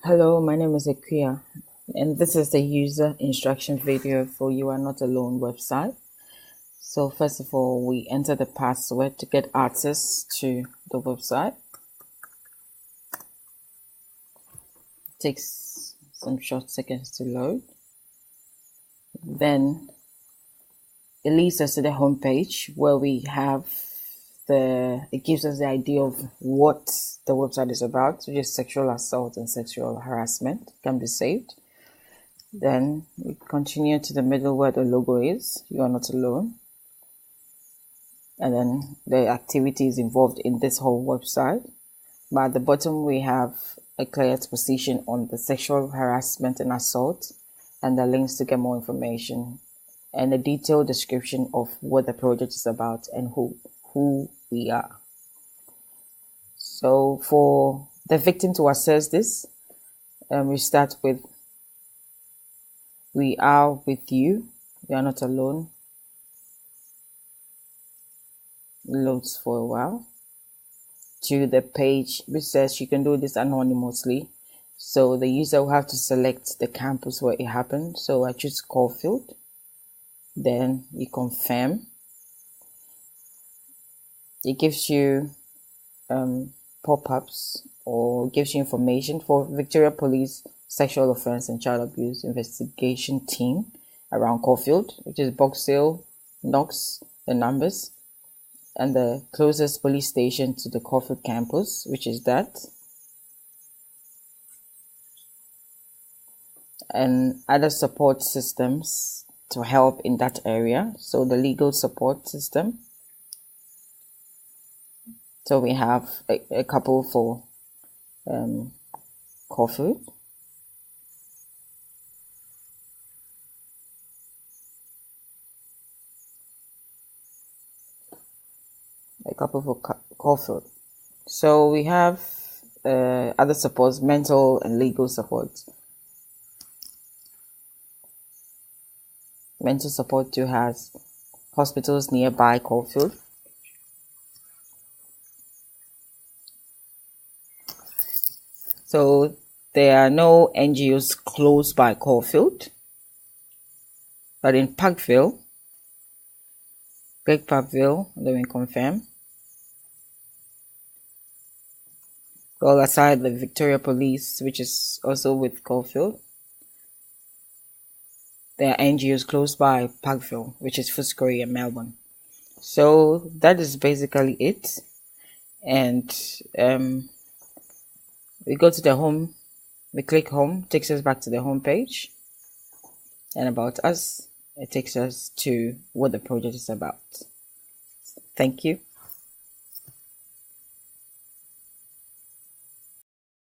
Hello, my name is Akuya, and this is the user instruction video for You Are Not Alone website. So first of all, we enter the password to get access to the website. It takes some short seconds to load. Then it leads us to the home page where we have it gives us the idea of what the website is about, which is sexual assault and sexual harassment. It can be saved. Then we continue to the middle where the logo is, You Are Not Alone. And then the activities involved in this whole website. But at the bottom, we have a clear exposition on the sexual harassment and assault, and the links to get more information, and a detailed description of what the project is about and who we are. So for the victim to access this, we start with We are with you. You are not alone. Loads for a while to the page which says you can do this anonymously. So the user will have to select the campus where it happened. So I choose Caulfield. Then you confirm. It gives you pop-ups or gives you information for Victoria Police Sexual Offense and Child Abuse Investigation Team around Caulfield, which is Box Hill, Knox, the numbers, and the closest police station to the Caulfield campus, which is that, and other support systems to help in that area. So the legal support system. So we have a couple for Caulfield. A couple for Caulfield. So we have other supports, mental and legal support. Mental support too has hospitals nearby Caulfield. So there are no NGOs close by Caulfield, but in Parkville, Great Parkville, let me confirm. Well, aside the Victoria Police, which is also with Caulfield, there are NGOs close by Parkville, which is Footscray and Melbourne. So that is basically it. And we go to the home, we click home, takes us back to the home page. And about us, it takes us to what the project is about. Thank you.